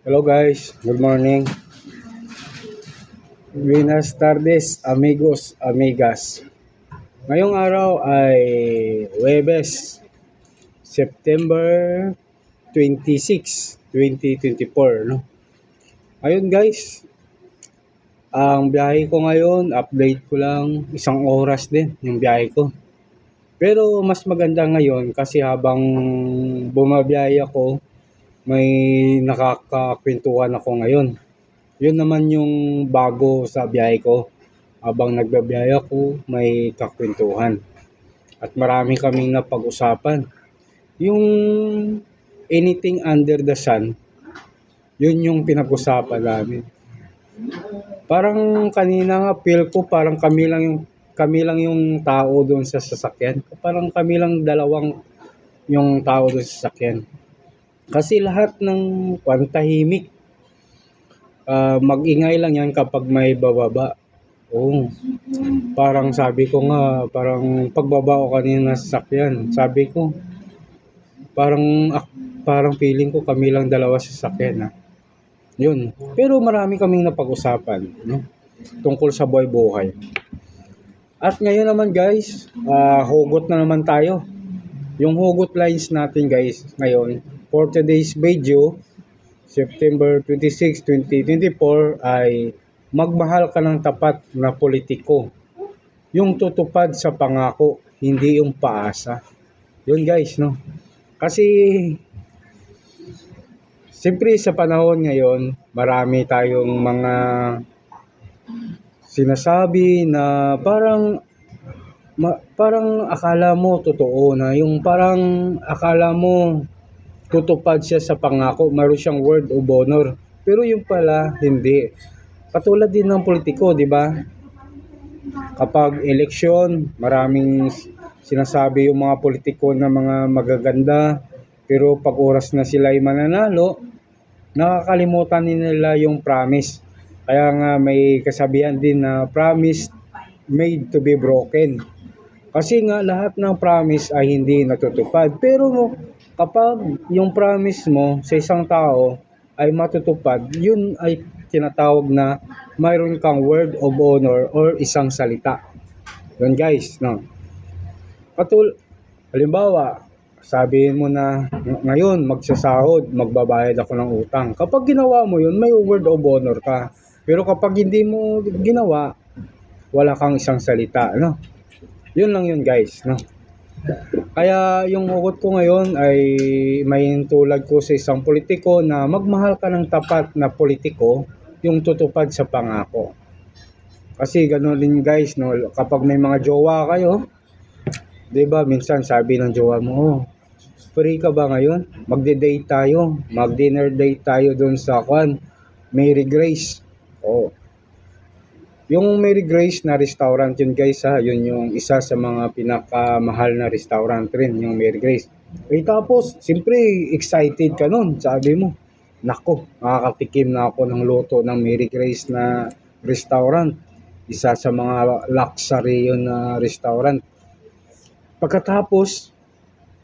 Hello guys, good morning. Buenas tardes, amigos, amigas. Ngayong araw ay Huwebes, September 26, 2024, no? Ayun guys, ang biyahe ko ngayon, update ko lang, 1 oras din yung biyahe ko. Pero mas maganda ngayon kasi habang bumabiyahe ako, may nakakakwentuhan ako ngayon. Yun naman yung bago sa biyahe ko. Habang nagbabiyahe ako, may kakwentuhan. At marami kaming napag-usapan. Yung anything under the sun, yun yung pinag-usapan namin. Parang kanina nga feel ko parang kami lang yung tao doon sa sasakyan. Parang kami lang dalawang yung tao doon sa sasakyan. Kasi lahat ng tahimik. Mag-ingay lang yan kapag may bababa. Oo. Parang sabi ko nga, parang pagbaba ko kanina sa sasakyan, sabi ko, parang feeling ko kami lang dalawa sa sasakyan. Yun. Pero marami kaming napag-usapan, no? Tungkol sa buhay-buhay. At ngayon naman guys, hugot na naman tayo. Yung hugot lines natin guys, ngayon, for today's video, September 26, 2024 ay magmahal ka ng tapat na politiko. Yung tutupad sa pangako, hindi yung paasa. Yun guys, no? Kasi siyempre sa panahon ngayon, marami tayong mga sinasabi na parang akala mo totoo na, yung parang akala mo tutupad siya sa pangako, mayroon siyang word of honor. Pero yung pala, hindi. Katulad din ng politiko, di ba? Kapag eleksyon, maraming sinasabi yung mga politiko na mga magaganda. Pero pag oras na sila ay mananalo, nakakalimutan nila yung promise. Kaya nga may kasabihan din na promise made to be broken. Kasi nga lahat ng promise ay hindi natutupad. Pero kapag yung promise mo sa isang tao ay matutupad, yun ay tinatawag na mayroon kang word of honor or isang salita. Yun guys, no? Halimbawa, sabihin mo na ngayon magsasahod, magbabayad ako ng utang. Kapag ginawa mo yun, may word of honor ka. Pero kapag hindi mo ginawa, wala kang isang salita, no? Yun lang yun guys, no? Kaya yung hugot ko ngayon ay may tulad ko sa isang politiko na magmahal ka ng tapat na politiko, yung tutupad sa pangako. Kasi gano'n din guys, no? Kapag may mga jowa kayo, 'di ba, minsan sabi ng jowa mo, "Oh, free ka ba ngayon? Magde-date tayo, mag-dinner date tayo doon sa Mary Grace." Oh. Yung Mary Grace na restaurant yun guys ha, yun yung isa sa mga pinakamahal na restaurant rin, yung Mary Grace. Tapos, siyempre excited ka nun, sabi mo, nako, makakatikim na ako ng luto ng Mary Grace na restaurant. Isa sa mga luxury yun na restaurant. Pagkatapos,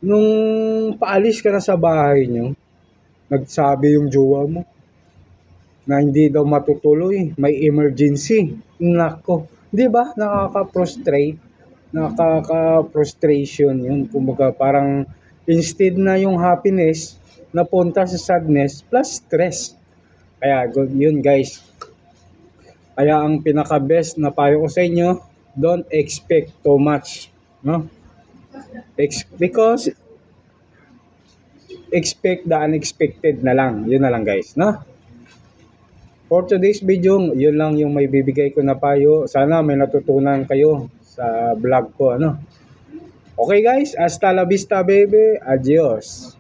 nung paalis ka na sa bahay nyo, nagsabi yung jowa mo na hindi daw matutuloy, may emergency. Nako, 'di ba? Nakaka-frustration 'yun. Kumbaga parang instead na yung happiness napunta sa sadness plus stress. Kaya 'yun guys. Kaya ang pinaka-best na payo ko sa inyo, don't expect too much, no? Because expect the unexpected na lang. 'Yun na lang guys, no? For today's video, yun lang yung may bibigay ko na payo. Sana may natutunan kayo sa vlog ko, ano. Okay guys, hasta la vista baby. Adios.